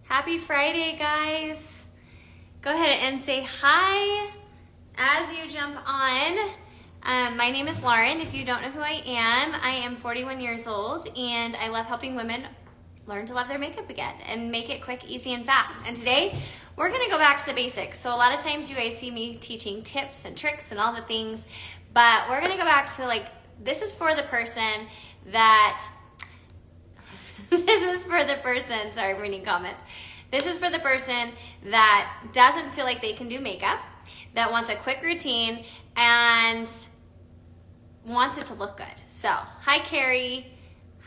Happy Friday, guys. Go ahead and say hi as you jump on. My name is Lauren. If you don't know who I am 41 years old, and I love helping women learn to love their makeup again and make it quick, easy, and fast. And today, we're gonna go back to the basics. So a lot of times you guys see me teaching tips and tricks and all the things, but we're gonna go back to this is for the person that, sorry, I'm reading comments. This is for the person that doesn't feel like they can do makeup, that wants a quick routine, and wants it to look good. So, hi Carrie,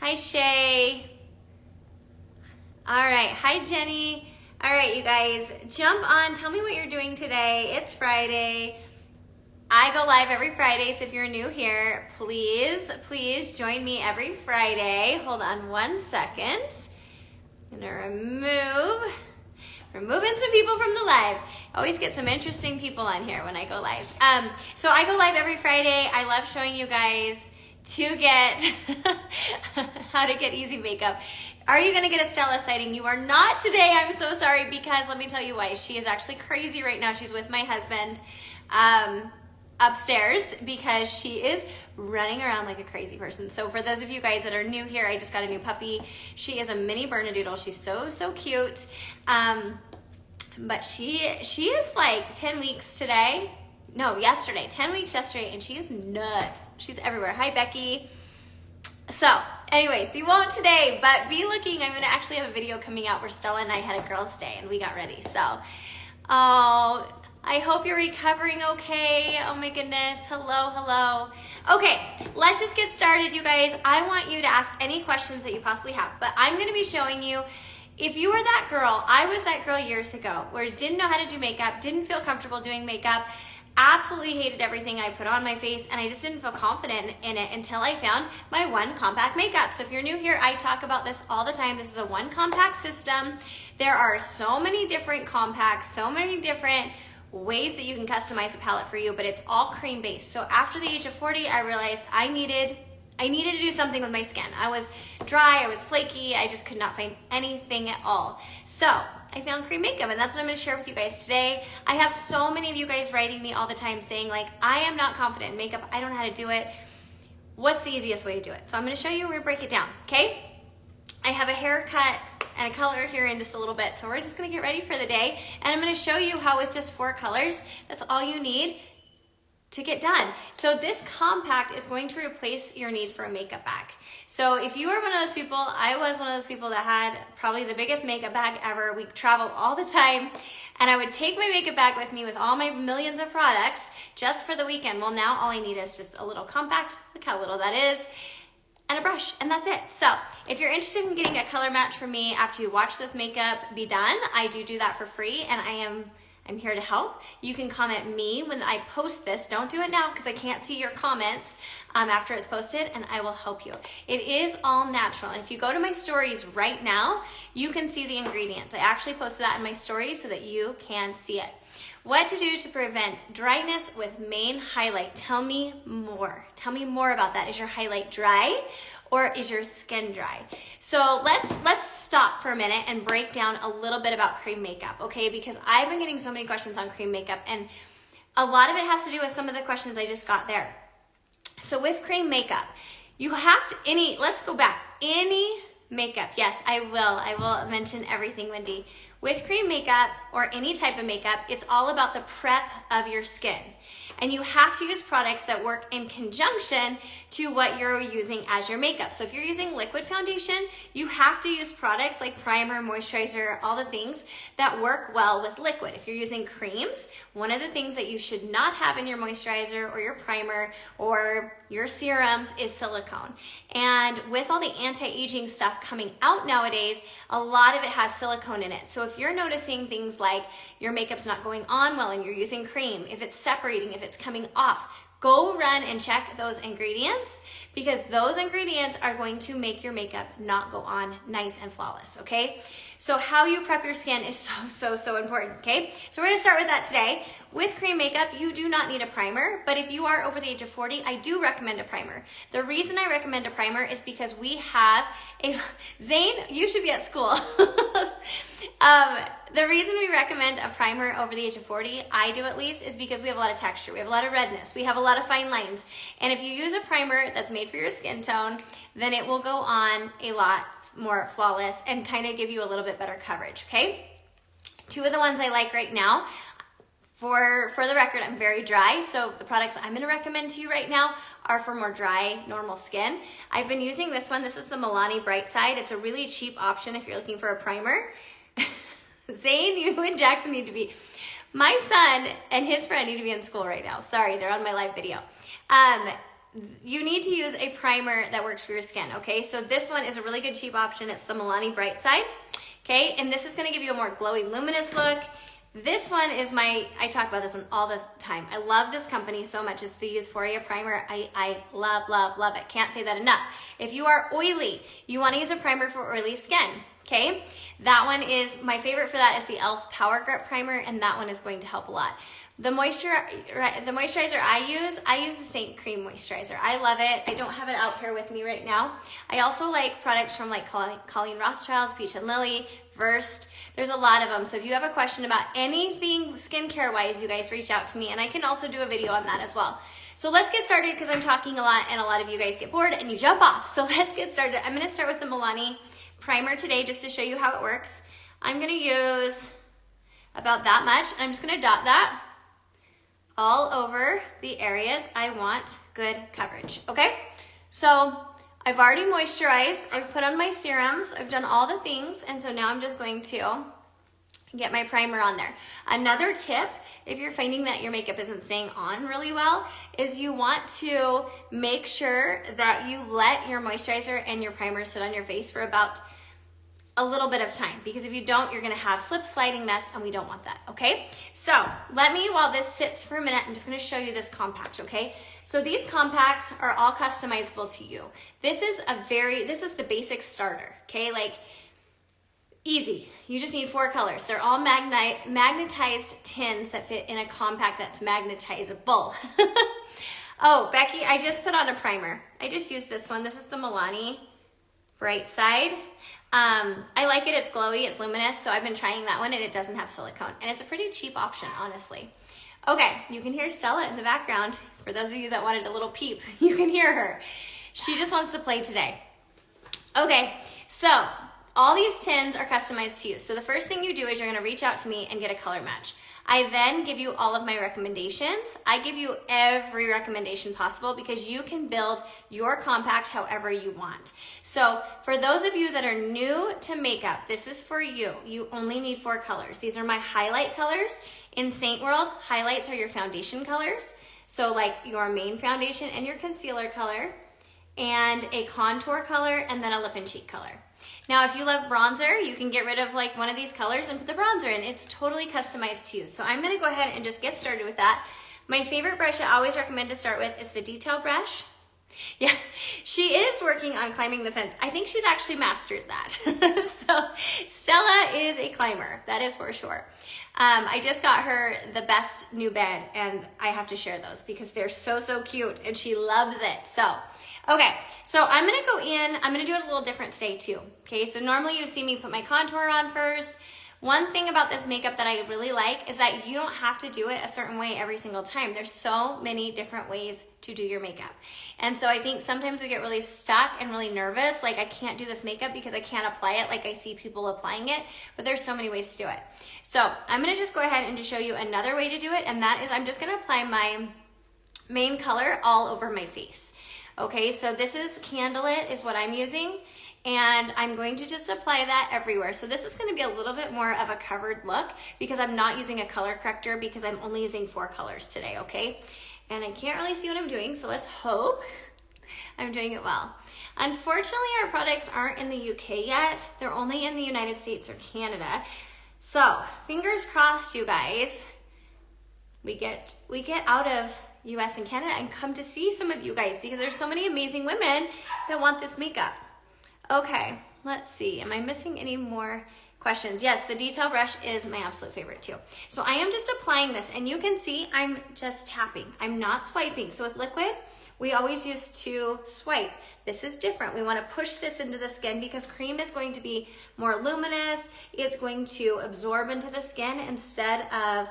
hi Shay. All right, hi Jenny. All right, you guys, jump on, tell me what you're doing today. It's Friday. I go live every Friday, so if you're new here, please join me every Friday. Hold on one second. I'm gonna removing some people from the live. I always get some interesting people on here when I go live. So I go live every Friday. I love showing you guys to get how to get easy makeup. Are you gonna get a Stella sighting? You are not today, I'm so sorry, because let me tell you why. She is actually crazy right now. She's with my husband upstairs because she is running around like a crazy person. So for those of you guys that are new here, I just got a new puppy. She is a mini Bernedoodle. She's so cute. But she is like 10 weeks today. No, yesterday. 10 weeks yesterday, and she is nuts. She's everywhere. Hi, Becky. So, anyways, you won't today, but be looking. I'm going to actually have a video coming out where Stella and I had a girls' day, and we got ready. So, I hope you're recovering okay. Oh my goodness. Hello. Okay, let's just get started, you guys. I want you to ask any questions that you possibly have, but I'm going to be showing you, if you were that girl, I was that girl years ago, where didn't know how to do makeup, didn't feel comfortable doing makeup, absolutely hated everything I put on my face, and I just didn't feel confident in it until I found my one compact makeup. So if you're new here, I talk about this all the time. This is a one compact system. There are so many different compacts, so many different ways that you can customize a palette for you, but it's all cream based. So after the age of 40, I realized I needed to do something with my skin. I was dry, I was flaky, I just could not find anything at all. So I found cream makeup, and that's what I'm gonna share with you guys today. I have so many of you guys writing me all the time saying I am not confident in makeup, I don't know how to do it. What's the easiest way to do it? So I'm gonna show you, we're gonna break it down, okay? I have a haircut and a color here in just a little bit, so we're just gonna get ready for the day, and I'm gonna show you how with just 4 colors, that's all you need to get done. So this compact is going to replace your need for a makeup bag. So if you are one of those people, I was one of those people that had probably the biggest makeup bag ever. We traveled all the time, and I would take my makeup bag with me with all my millions of products just for the weekend. Well, now all I need is just a little compact, look how little that is, and a brush, and that's it. So if you're interested in getting a color match from me after you watch this makeup be done, I do that for free, and I'm here to help. You can comment me when I post this. Don't do it now because I can't see your comments after it's posted, and I will help you. It is all natural, and if you go to my stories right now, you can see the ingredients. I actually posted that in my stories so that you can see it. What to do to prevent dryness with main highlight. Tell me more. Tell me more about that. Is your highlight dry or is your skin dry? So let's stop for a minute and break down a little bit about cream makeup, okay? Because I've been getting so many questions on cream makeup, and a lot of it has to do with some of the questions I just got there. So with cream makeup, you have to, let's go back. Any makeup, yes, I will mention everything, Wendy. With cream makeup or any type of makeup, it's all about the prep of your skin. And you have to use products that work in conjunction to what you're using as your makeup. So if you're using liquid foundation, you have to use products like primer, moisturizer, all the things that work well with liquid. If you're using creams, one of the things that you should not have in your moisturizer or your primer or your serums is silicone. And with all the anti-aging stuff coming out nowadays, a lot of it has silicone in it. So if you're noticing things like your makeup's not going on well and you're using cream, if it's separating, if it's coming off, go run and check those ingredients, because those ingredients are going to make your makeup not go on nice and flawless, okay? So how you prep your skin is so important, okay? So we're gonna start with that today. With cream makeup, you do not need a primer, but if you are over the age of 40, I do recommend a primer. The reason I recommend a primer is because we have Zane, you should be at school. The reason we recommend a primer over the age of 40, I do at least, is because we have a lot of texture. We have a lot of redness. We have a lot of fine lines. And if you use a primer that's made for your skin tone, then it will go on a lot more flawless and kind of give you a little bit better coverage, okay? Two of the ones I like right now, for the record, I'm very dry, so the products I'm gonna recommend to you right now are for more dry, normal skin. I've been using this one. This is the Milani Bright Side. It's a really cheap option if you're looking for a primer. Zane, you and Jackson need to be, my son and his friend need to be in school right now. Sorry, they're on my live video. You need to use a primer that works for your skin, okay? So this one is a really good cheap option. It's the Milani Bright Side, okay? And this is gonna give you a more glowy, luminous look. This one is I talk about this one all the time. I love this company so much. It's the Euphoria Primer. I love, love, love it. Can't say that enough. If you are oily, you wanna use a primer for oily skin, okay? That one is, my favorite for that is the e.l.f. Power Grip Primer, and that one is going to help a lot. The moisturizer I use the Saint Cream moisturizer. I love it. I don't have it out here with me right now. I also like products from like Colleen Rothschild's, Peach and Lily, Versed. There's a lot of them. So if you have a question about anything skincare wise, you guys reach out to me, and I can also do a video on that as well. So let's get started because I'm talking a lot and a lot of you guys get bored and you jump off. So let's get started. I'm going to start with the Milani primer today just to show you how it works. I'm going to use about that much. I'm just going to dot that all over the areas I want good coverage, okay? So I've already moisturized, I've put on my serums, I've done all the things, and so now I'm just going to get my primer on there. Another tip, if you're finding that your makeup isn't staying on really well, is you want to make sure that you let your moisturizer and your primer sit on your face for about a little bit of time, because if you don't, you're gonna have slip sliding mess, and we don't want that, okay? So let me, while this sits for a minute, I'm just gonna show you this compact, okay? So these compacts are all customizable to you. This is the basic starter, okay? Like, easy. You just need 4 colors. They're all magnetized tins that fit in a compact that's magnetizable. Oh, Becky, I just put on a primer. I just used this one. This is the Milani Bright Side. I like it. It's glowy, it's luminous, so I've been trying that one, and it doesn't have silicone, and it's a pretty cheap option, honestly. Okay, you can hear Stella in the background. For those of you that wanted a little peep, you can hear her. She just wants to play today. Okay, so all these tins are customized to you. So the first thing you do is you're gonna reach out to me and get a color match. I then give you all of my recommendations. I give you every recommendation possible because you can build your compact however you want. So for those of you that are new to makeup, this is for you. You only need 4 colors. These are my highlight colors. In Saint World, highlights are your foundation colors. So like your main foundation and your concealer color, and a contour color, and then a lip and cheek color. Now, if you love bronzer, you can get rid of like one of these colors and put the bronzer in. It's totally customized to you. So I'm gonna go ahead and just get started with that. My favorite brush I always recommend to start with is the detail brush. Yeah, she is working on climbing the fence. I think she's actually mastered that. So Stella is a climber, that is for sure. I just got her the best new bed, and I have to share those because they're so, so cute, and she loves it. So, okay, so I'm gonna go in, I'm gonna do it a little different today too. Okay, so normally you see me put my contour on first. One thing about this makeup that I really like is that you don't have to do it a certain way every single time. There's so many different ways to do your makeup. And so I think sometimes we get really stuck and really nervous, like I can't do this makeup because I can't apply it like I see people applying it, but there's so many ways to do it. So I'm gonna just go ahead and just show you another way to do it, and that is I'm just gonna apply my main color all over my face. Okay, so this is Candlelit is what I'm using, and I'm going to just apply that everywhere. So this is gonna be a little bit more of a covered look because I'm not using a color corrector because I'm only using 4 colors today, okay? And I can't really see what I'm doing, so let's hope I'm doing it well. Unfortunately, our products aren't in the UK yet. They're only in the United States or Canada. So fingers crossed, you guys, we get out of US and Canada and come to see some of you guys because there's so many amazing women that want this makeup. Okay, let's see. Am I missing any more questions? Yes, the detail brush is my absolute favorite too. So I am just applying this, and you can see I'm just tapping. I'm not swiping. So with liquid, we always used to swipe. This is different. We want to push this into the skin because cream is going to be more luminous. It's going to absorb into the skin instead of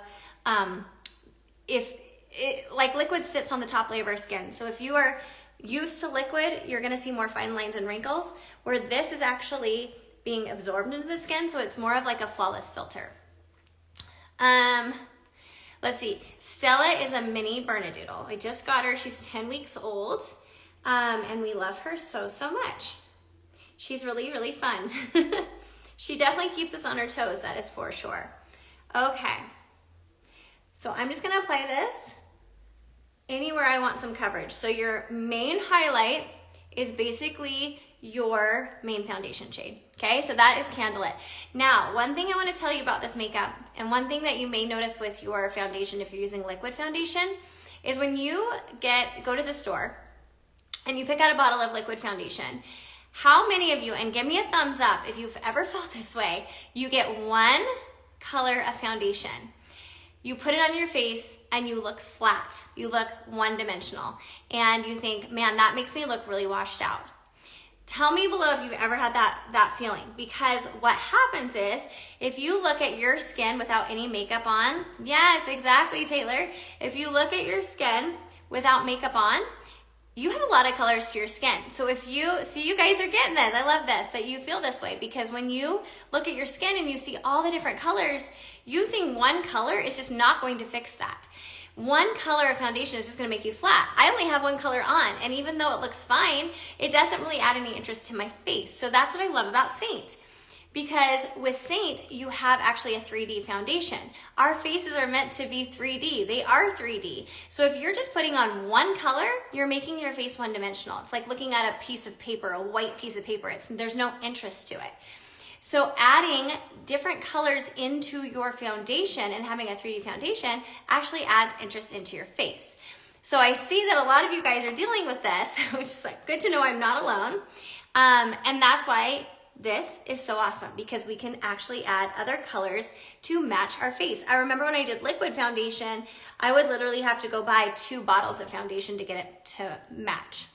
like liquid sits on the top layer of our skin. So if you are used to liquid, you're going to see more fine lines and wrinkles, where this is actually being absorbed into the skin, so it's more of like a flawless filter. Let's see. Stella is a mini Bernedoodle. I just got her. She's 10 weeks old, and we love her so much. She's really, really fun. She definitely keeps us on our toes, that is for sure. Okay. So I'm just going to apply this anywhere I want some coverage. So your main highlight is basically your main foundation shade. Okay, so that is Candlelit. Now, one thing I want to tell you about this makeup, and one thing that you may notice with your foundation if you're using liquid foundation, is when you go to the store and you pick out a bottle of liquid foundation, how many of you, and give me a thumbs up if you've ever felt this way, you get one color of foundation. You put it on your face and you look flat. You look one-dimensional. And you think, man, that makes me look really washed out. Tell me below if you've ever had that feeling, because what happens is if you look at your skin without any makeup on, yes, exactly, Taylor. If you look at your skin without makeup on, you have a lot of colors to your skin. So if you see, you guys are getting this. I love this, that you feel this way, because when you look at your skin and you see all the different colors, using one color is just not going to fix that. One color of foundation is just going to make you flat. I only have one color on, and even though it looks fine, it doesn't really add any interest to my face. So that's what I love about Saint. Because with Saint, you have actually a 3D foundation. Our faces are meant to be 3D. They are 3D. So if you're just putting on one color, you're making your face one-dimensional. It's like looking at a piece of paper, a white piece of paper. There's no interest to it. So adding different colors into your foundation and having a 3D foundation actually adds interest into your face. So I see that a lot of you guys are dealing with this, which is like good to know I'm not alone. And that's why this is so awesome, because we can actually add other colors to match our face. I remember when I did liquid foundation, I would literally have to go buy 2 bottles of foundation to get it to match.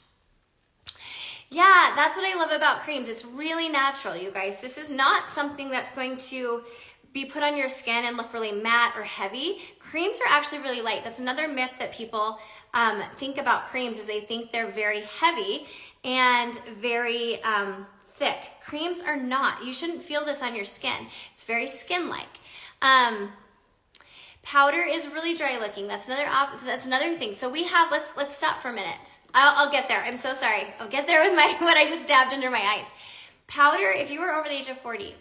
Yeah, that's what I love about creams. It's really natural, you guys. This is not something that's going to be put on your skin and look really matte or heavy. Creams are actually really light. That's another myth that people think about creams, is they think they're very heavy and very thick. Creams are not. You shouldn't feel this on your skin. It's very skin-like. Powder is really dry looking. That's another thing. So we have, let's stop for a minute. I'll get there. I'm so sorry. I'll get there with what I just dabbed under my eyes. Powder, if you were over the age of 40,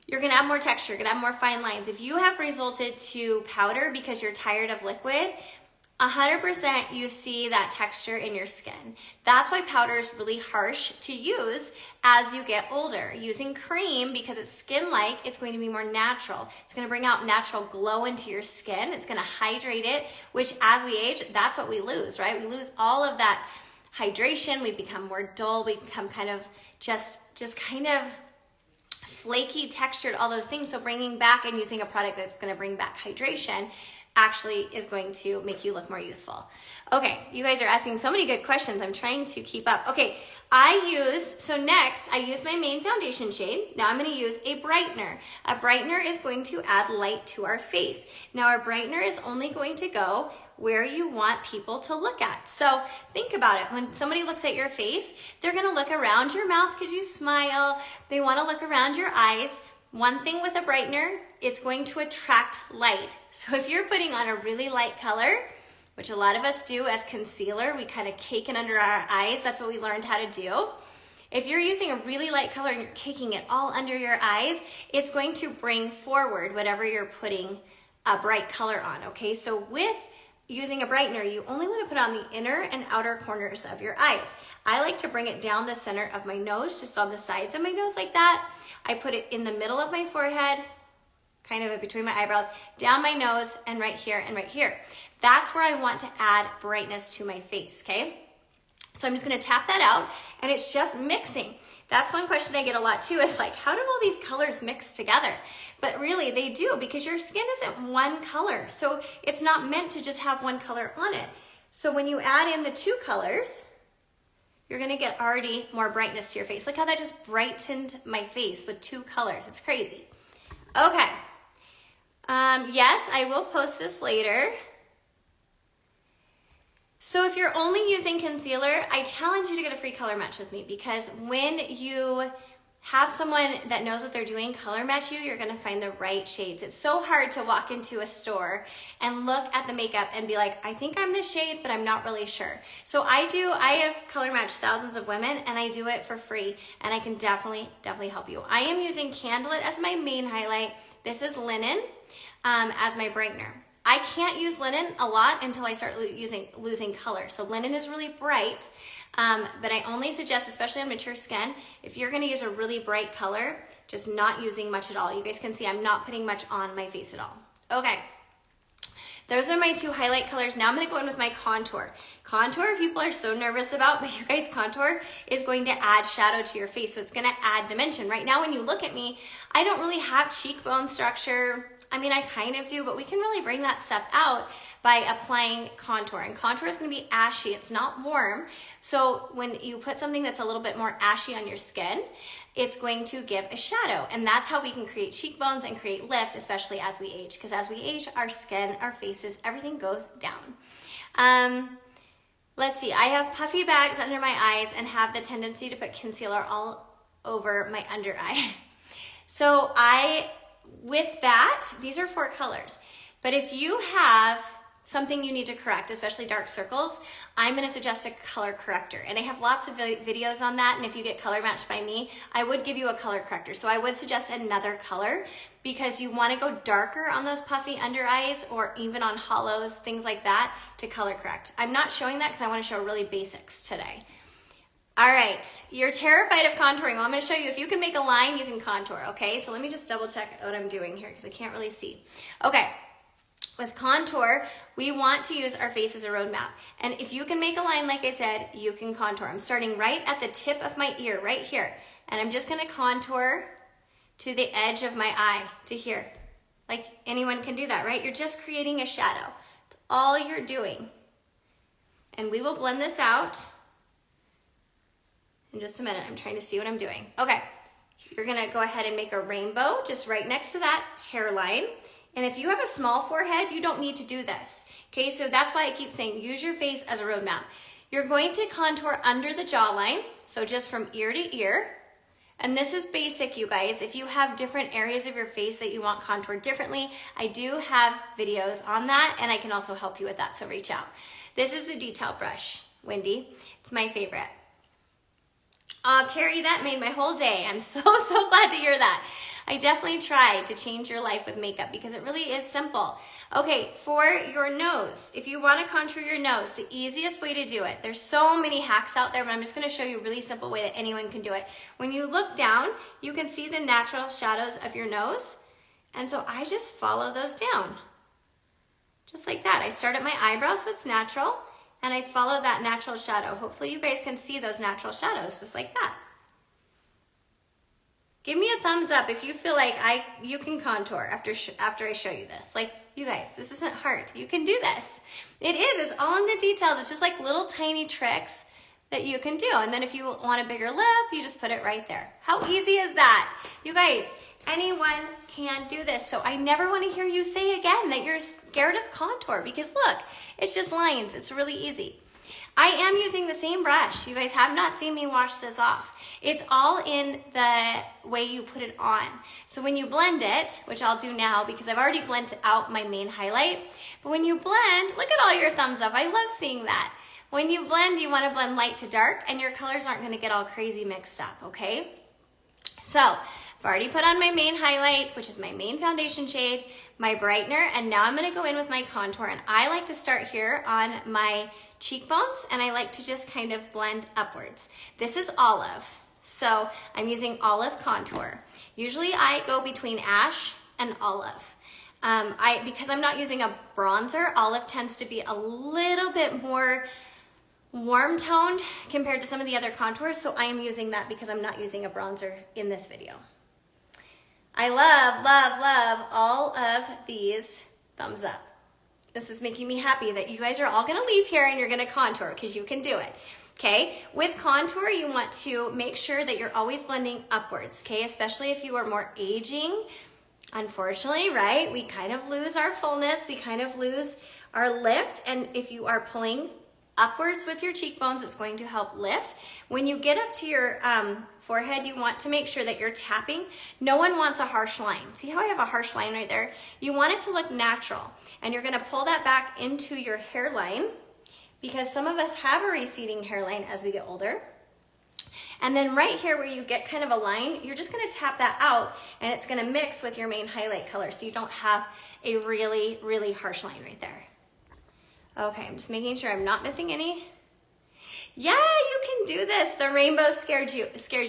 you're gonna have more texture, you're gonna have more fine lines. If you have resorted to powder because you're tired of liquid, 100% you see that texture in your skin. That's why powder is really harsh to use as you get older. Using cream, because it's skin-like, it's going to be more natural. It's going to bring out natural glow into your skin. It's going to hydrate it, which as we age, that's what we lose, right? We lose all of that hydration. We become more dull. We become kind of just kind of flaky, textured, all those things. So bringing back and using a product that's going to bring back hydration actually is going to make you look more youthful. Okay, you guys are asking so many good questions. I'm trying to keep up. Okay, next I use my main foundation shade. Now I'm gonna use a brightener. A brightener is going to add light to our face. Now our brightener is only going to go where you want people to look at. So think about it. When somebody looks at your face, they're gonna look around your mouth because you smile. They wanna look around your eyes. One thing with a brightener, it's going to attract light. So if you're putting on a really light color, which a lot of us do as concealer, we kind of cake it under our eyes. That's what we learned how to do. If you're using a really light color and you're caking it all under your eyes, it's going to bring forward whatever you're putting a bright color on, okay? So with using a brightener, you only want to put on the inner and outer corners of your eyes. I like to bring it down the center of my nose, just on the sides of my nose like that. I put it in the middle of my forehead, kind of between my eyebrows, down my nose, and right here and right here. That's where I want to add brightness to my face, okay? So I'm just gonna tap that out, and it's just mixing. That's one question I get a lot too, is like, how do all these colors mix together? But really, they do, because your skin isn't one color. So it's not meant to just have one color on it. So when you add in the 2 colors, you're gonna get already more brightness to your face. Look how that just brightened my face with 2 colors. It's crazy. Okay. Yes, I will post this later. So if you're only using concealer, I challenge you to get a free color match with me, because when you have someone that knows what they're doing color match you, you're gonna find the right shades. It's so hard to walk into a store and look at the makeup and be like, I think I'm this shade, but I'm not really sure. So I have color matched thousands of women, and I do it for free, and I can definitely help you. I am using Candlelit as my main highlight. This is Linen as my brightener. I can't use Linen a lot until I start losing color. So Linen is really bright, but I only suggest, especially on mature skin, if you're gonna use a really bright color, just not using much at all. You guys can see I'm not putting much on my face at all. Okay, those are my 2 highlight colors. Now I'm gonna go in with my contour. Contour, people are so nervous about, but you guys, contour is going to add shadow to your face, so it's gonna add dimension. Right now when you look at me, I don't really have cheekbone structure. I mean, I kind of do, but we can really bring that stuff out by applying contour. And contour is gonna be ashy, it's not warm. So when you put something that's a little bit more ashy on your skin, it's going to give a shadow. And that's how we can create cheekbones and create lift, especially as we age. Because as we age, our skin, our faces, everything goes down. Let's see, I have puffy bags under my eyes and have the tendency to put concealer all over my under eye. So with that, these are 4 colors. But if you have something you need to correct, especially dark circles, I'm gonna suggest a color corrector. And I have lots of videos on that, and if you get color matched by me, I would give you a color corrector. So I would suggest another color, because you wanna go darker on those puffy under eyes, or even on hollows, things like that, to color correct. I'm not showing that because I wanna show really basics today. All right, you're terrified of contouring. Well, I'm gonna show you, if you can make a line, you can contour, okay? So let me just double check what I'm doing here, because I can't really see. Okay, with contour, we want to use our face as a roadmap. And if you can make a line, like I said, you can contour. I'm starting right at the tip of my ear, right here. And I'm just gonna contour to the edge of my eye, to here. Like anyone can do that, right? You're just creating a shadow. That's all you're doing. And we will blend this out in just a minute. I'm trying to see what I'm doing. Okay, you're gonna go ahead and make a rainbow just right next to that hairline. And if you have a small forehead, you don't need to do this. Okay, so that's why I keep saying use your face as a roadmap. You're going to contour under the jawline, so just from ear to ear. And this is basic, you guys. If you have different areas of your face that you want contoured differently, I do have videos on that, and I can also help you with that, so reach out. This is the detail brush, Wendy. It's my favorite. Carrie, that made my whole day. I'm so glad to hear that. I definitely try to change your life with makeup because it really is simple. Okay, for your nose, if you want to contour your nose, the easiest way to do it, there's so many hacks out there, but I'm just going to show you a really simple way that anyone can do it. When you look down, you can see the natural shadows of your nose, and so I just follow those down. Just like that. I start at my eyebrow so it's natural, and I follow that natural shadow. Hopefully you guys can see those natural shadows just like that. Give me a thumbs up if you feel like you can contour after I show you this. Like, you guys, this isn't hard. You can do this. It is. It's all in the details. It's just like little tiny tricks that you can do. And then if you want a bigger lip, you just put it right there. How easy is that? You guys, anyone can do this. So I never want to hear you say again that you're scared of contour, because look, it's just lines. It's really easy. I am using the same brush. You guys have not seen me wash this off. It's all in the way you put it on. So when you blend it, which I'll do now because I've already blended out my main highlight, but when you blend, look at all your thumbs up. I love seeing that. When you blend, you want to blend light to dark, and your colors aren't going to get all crazy mixed up, okay? So I've already put on my main highlight, which is my main foundation shade, my brightener, and now I'm going to go in with my contour. And I like to start here on my cheekbones, and I like to just kind of blend upwards. This is olive, so I'm using olive contour. Usually I go between ash and olive. Because I'm not using a bronzer, olive tends to be a little bit more warm toned compared to some of the other contours, so I am using that because I'm not using a bronzer in this video. I love all of these thumbs up. This is making me happy that you guys are all gonna leave here and you're gonna contour because you can do it. Okay, with contour, you want to make sure that you're always blending upwards, okay? Especially if you are more aging. Unfortunately, right? We kind of lose our fullness, we kind of lose our lift, and if you are pulling upwards with your cheekbones, it's going to help lift. When you get up to your forehead, you want to make sure that you're tapping. No one wants a harsh line. See how I have a harsh line right there? You want it to look natural, and you're gonna pull that back into your hairline, because some of us have a receding hairline as we get older. And then right here where you get kind of a line, you're just gonna tap that out and it's gonna mix with your main highlight color so you don't have a really, really harsh line right there. Okay, I'm just making sure I'm not missing any. Yeah, you can do this. The rainbow scares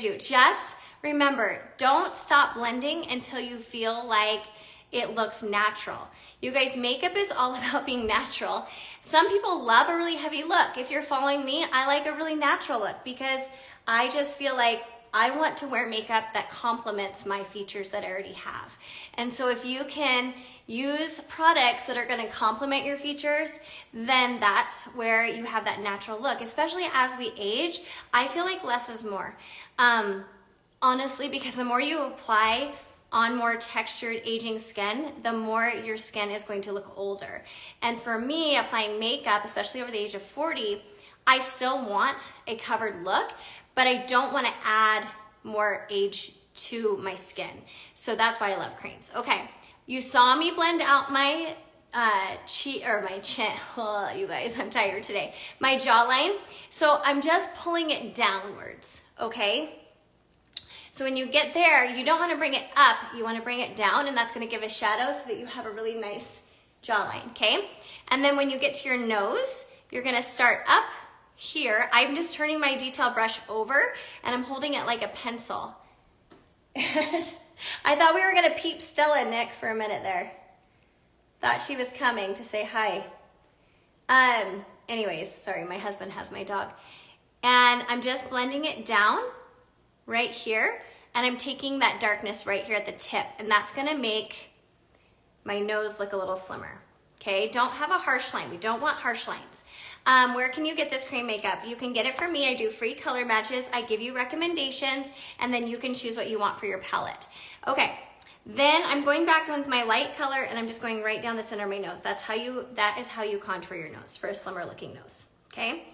you. Just remember, don't stop blending until you feel like it looks natural. You guys, makeup is all about being natural. Some people love a really heavy look. If you're following me, I like a really natural look because I just feel like I want to wear makeup that complements my features that I already have. And so if you can use products that are gonna complement your features, then that's where you have that natural look. Especially as we age, I feel like less is more. Honestly, because the more you apply on more textured aging skin, the more your skin is going to look older. And for me, applying makeup, especially over the age of 40, I still want a covered look, but I don't want to add more age to my skin. So that's why I love creams. Okay, you saw me blend out my chin. Oh, you guys, I'm tired today. My jawline. So I'm just pulling it downwards, okay? So when you get there, you don't want to bring it up, you want to bring it down, and that's going to give a shadow so that you have a really nice jawline, okay? And then when you get to your nose, you're going to start up here. I'm just turning my detail brush over, and I'm holding it like a pencil. I thought we were going to peep Stella, Nick, for a minute there. Thought she was coming to say hi. Anyways, sorry, my husband has my dog. And I'm just blending it down right here, and I'm taking that darkness right here at the tip, and that's gonna make my nose look a little slimmer, okay? Don't have a harsh line. We don't want harsh lines. Where can you get this cream makeup? You can get it from me. I do free color matches. I give you recommendations, and then you can choose what you want for your palette. Okay, then I'm going back with my light color, and I'm just going right down the center of my nose. That is how you contour your nose for a slimmer looking nose, okay?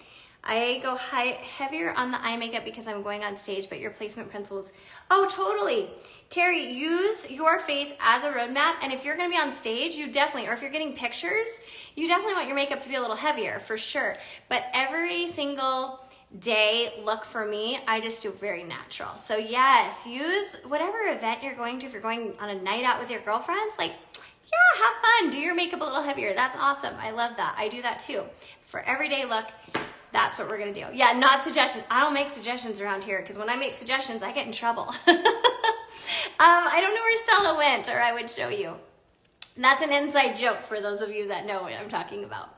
I go heavier on the eye makeup because I'm going on stage, but your placement principles, oh, totally. Carrie, use your face as a roadmap, and if you're gonna be on stage, you definitely, or if you're getting pictures, you definitely want your makeup to be a little heavier, for sure. But every single day look for me, I just do very natural. So yes, use whatever event you're going to. If you're going on a night out with your girlfriends, like, yeah, have fun, do your makeup a little heavier. That's awesome, I love that. I do that too. For everyday look, that's what we're gonna do. Yeah, not suggestions. I don't make suggestions around here because when I make suggestions, I get in trouble. I don't know where Stella went, or I would show you. That's an inside joke for those of you that know what I'm talking about.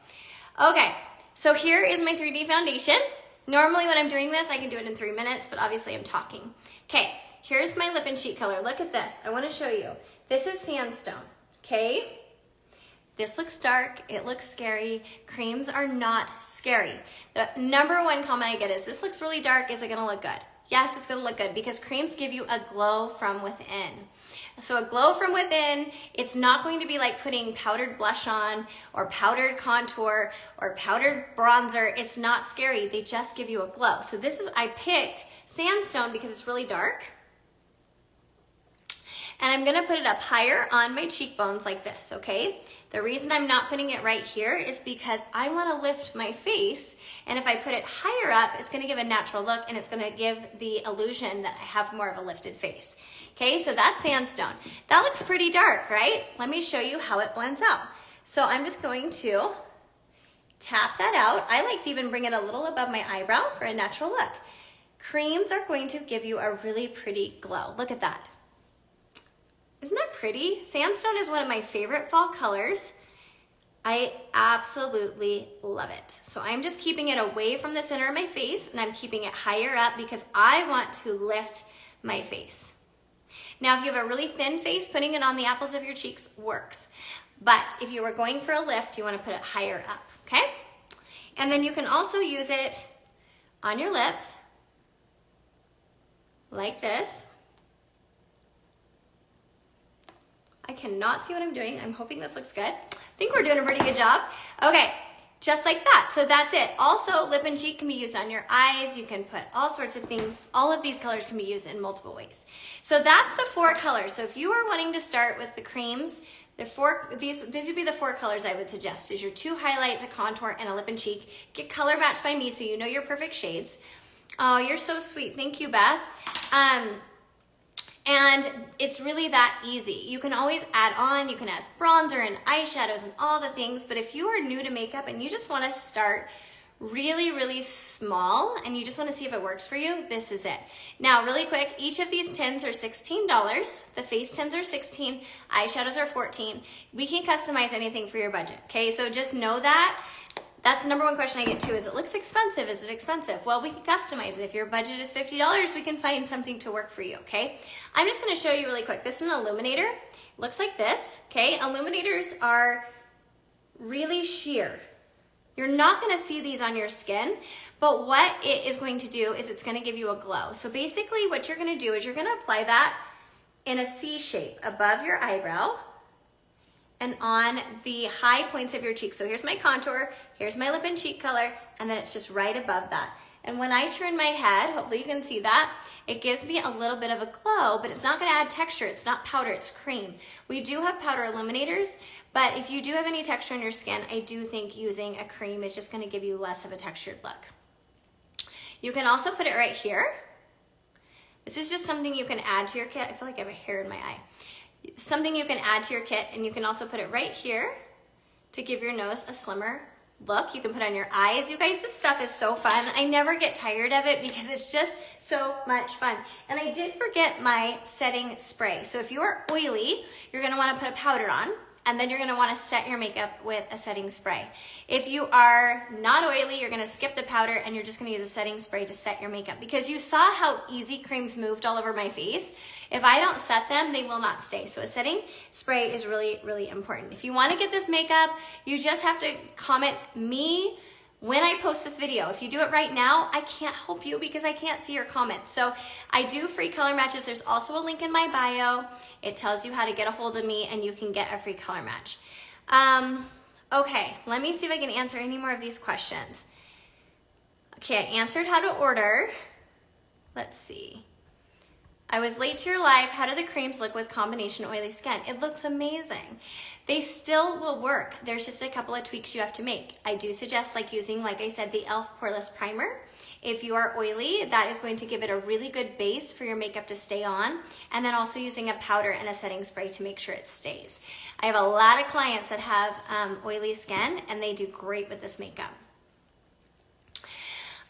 Okay, so here is my 3D foundation. Normally when I'm doing this, I can do it in 3 minutes, but obviously I'm talking. Okay, here's my lip and cheek color. Look at this, I wanna show you. This is sandstone, okay? This looks dark, it looks scary. Creams are not scary. The number one comment I get is, this looks really dark, is it gonna look good? Yes, it's gonna look good because creams give you a glow from within. So a glow from within, it's not going to be like putting powdered blush on or powdered contour or powdered bronzer. It's not scary, they just give you a glow. So this is, I picked sandstone because it's really dark. And I'm gonna put it up higher on my cheekbones like this, okay? The reason I'm not putting it right here is because I wanna lift my face, and if I put it higher up, it's gonna give a natural look and it's gonna give the illusion that I have more of a lifted face. Okay, so that's sandstone. That looks pretty dark, right? Let me show you how it blends out. So I'm just going to tap that out. I like to even bring it a little above my eyebrow for a natural look. Creams are going to give you a really pretty glow. Look at that. Isn't that pretty? Sandstone is one of my favorite fall colors. I absolutely love it. So I'm just keeping it away from the center of my face, and I'm keeping it higher up because I want to lift my face. Now, if you have a really thin face, putting it on the apples of your cheeks works. But if you were going for a lift, you want to put it higher up, okay? And then you can also use it on your lips, like this. I cannot see what I'm doing. I'm hoping this looks good. I think we're doing a pretty good job. Okay, just like that. So that's it. Also, lip and cheek can be used on your eyes. You can put all sorts of things. All of these colors can be used in multiple ways. So that's the 4 colors. So if you are wanting to start with the creams, these would be the 4 colors I would suggest, is your 2 highlights, a contour, and a lip and cheek. Get color matched by me so you know your perfect shades. Oh, you're so sweet. Thank you, Beth. And it's really that easy. You can always add on, you can add bronzer and eyeshadows and all the things, but if you are new to makeup and you just wanna start really, really small and you just wanna see if it works for you, this is it. Now, really quick, each of these tins are $16. The face tins are $16, eyeshadows are $14. We can customize anything for your budget, okay? So just know that. That's the number 1 question I get too, is it looks expensive? Is it expensive? Well, we can customize it. If your budget is $50, we can find something to work for you, okay? I'm just gonna show you really quick. This is an illuminator. It looks like this, okay? Illuminators are really sheer. You're not gonna see these on your skin, but what it is going to do is it's gonna give you a glow. So basically what you're gonna do is you're gonna apply that in a C shape above your eyebrow, and on the high points of your cheek. So here's my contour, here's my lip and cheek color, and then it's just right above that. And when I turn my head, hopefully you can see that, it gives me a little bit of a glow, but it's not gonna add texture, it's not powder, it's cream. We do have powder illuminators, but if you do have any texture in your skin, I do think using a cream is just gonna give you less of a textured look. You can also put it right here. This is just something you can add to your kit. I feel like I have a hair in my eye. Something you can add to your kit, and you can also put it right here to give your nose a slimmer look. You can put it on your eyes. You guys, this stuff is so fun. I never get tired of it because it's just so much fun. And I did forget my setting spray. So if you are oily, you're gonna wanna put a powder on, and then you're gonna wanna set your makeup with a setting spray. If you are not oily, you're gonna skip the powder and you're just gonna use a setting spray to set your makeup, because you saw how easy creams moved all over my face. If I don't set them, they will not stay. So a setting spray is really, really important. If you wanna get this makeup, you just have to comment me when I post this video. If you do it right now, I can't help you because I can't see your comments. So I do free color matches. There's also a link in my bio. It tells you how to get a hold of me and you can get a free color match. Okay, let me see if I can answer any more of these questions. Okay, I answered how to order. Let's see. I was late to your live. How do the creams look with combination oily skin? It looks amazing. They still will work. There's just a couple of tweaks you have to make. I do suggest using, like I said, the e.l.f. Poreless Primer. If you are oily, that is going to give it a really good base for your makeup to stay on. And then also using a powder and a setting spray to make sure it stays. I have a lot of clients that have oily skin and they do great with this makeup.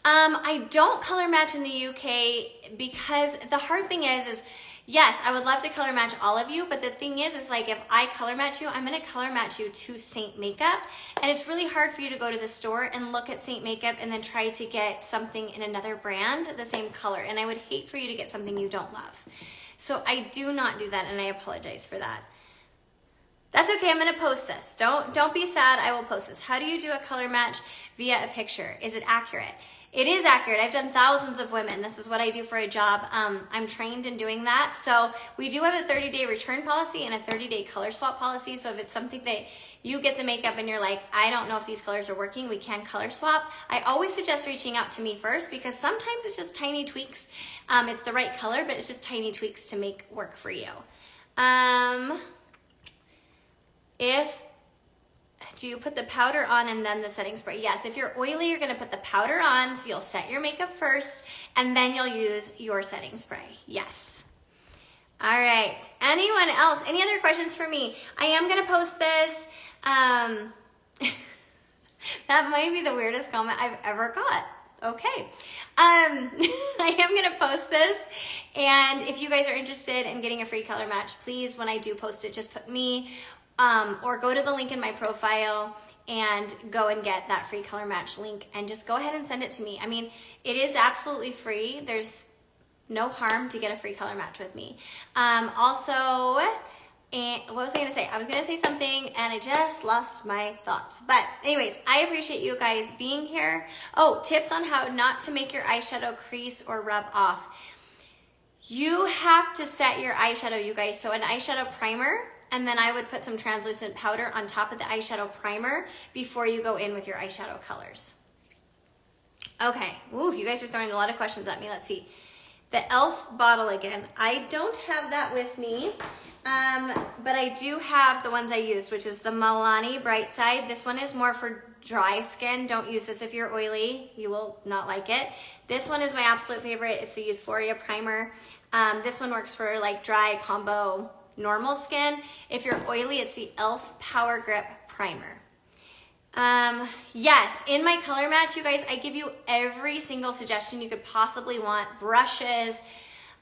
I don't color match in the UK because the hard thing is yes, I would love to color match all of you, but the thing is like if I color match you, I'm gonna color match you to Saint Makeup, and it's really hard for you to go to the store and look at Saint Makeup and then try to get something in another brand the same color, and I would hate for you to get something you don't love. So I do not do that, and I apologize for that. That's okay, I'm gonna post this. Don't be sad, I will post this. How do you do a color match via a picture? Is it accurate? It is accurate. I've done thousands of women. This is what I do for a job. I'm trained in doing that. So we do have a 30-day return policy and a 30-day color swap policy. So if it's something that you get the makeup and you're like, I don't know if these colors are working, we can color swap. I always suggest reaching out to me first because sometimes it's just tiny tweaks. It's the right color, but it's just tiny tweaks to make work for you. Do you put the powder on and then the setting spray? Yes, if you're oily, you're gonna put the powder on, so you'll set your makeup first, and then you'll use your setting spray. Yes. All right, anyone else? Any other questions for me? I am gonna post this. That might be the weirdest comment I've ever got. Okay. I am gonna post this, and if you guys are interested in getting a free color match, please, when I do post it, just put me or go to the link in my profile and go and get that free color match link and just go ahead and send it to me. I mean, it is absolutely free. There's no harm to get a free color match with me. Also, And what was I gonna say? I was gonna say something and I just lost my thoughts. But anyways, I appreciate you guys being here. Oh, tips on how not to make your eyeshadow crease or rub off. You have to set your eyeshadow, you guys. So an eyeshadow primer, and then I would put some translucent powder on top of the eyeshadow primer before you go in with your eyeshadow colors. Okay, ooh, you guys are throwing a lot of questions at me. Let's see. The e.l.f. bottle again. I don't have that with me, but I do have the ones I used, which is the Milani Bright Side. This one is more for dry skin. Don't use this if you're oily. You will not like it. This one is my absolute favorite. It's the Euphoria Primer. This one works for like dry, combo, normal skin. If you're oily, it's the e.l.f. Power Grip Primer. Yes, in my color match, you guys, I give you every single suggestion you could possibly want. Brushes,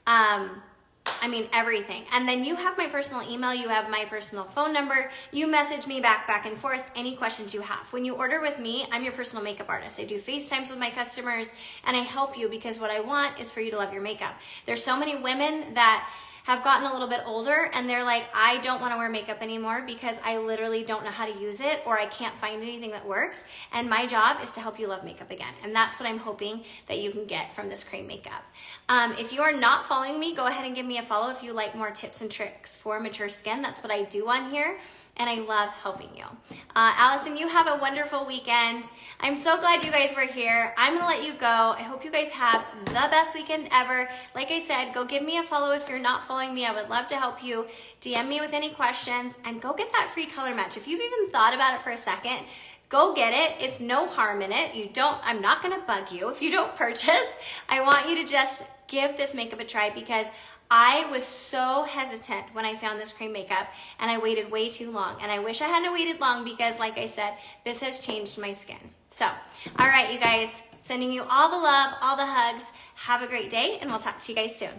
I mean, everything. And then you have my personal email, you have my personal phone number, you message me back and forth, any questions you have. When you order with me, I'm your personal makeup artist. I do FaceTimes with my customers and I help you because what I want is for you to love your makeup. There's so many women that have gotten a little bit older and they're like, I don't want to wear makeup anymore because I literally don't know how to use it or I can't find anything that works. And my job is to help you love makeup again. And that's what I'm hoping that you can get from this cream makeup. If you are not following me, go ahead and give me a follow if you like more tips and tricks for mature skin. That's what I do on here. And I love helping you. Allison, you have a wonderful weekend. I'm so glad you guys were here. I'm gonna let you go. I hope you guys have the best weekend ever. Like I said, go give me a follow if you're not following me. I would love to help you. DM me with any questions and go get that free color match. If you've even thought about it for a second, go get it. It's no harm in it. I'm not gonna bug you if you don't purchase. I want you to just give this makeup a try because I was so hesitant when I found this cream makeup and I waited way too long. And I wish I hadn't waited long because like I said, this has changed my skin. So, all right, you guys, sending you all the love, all the hugs. Have a great day and we'll talk to you guys soon.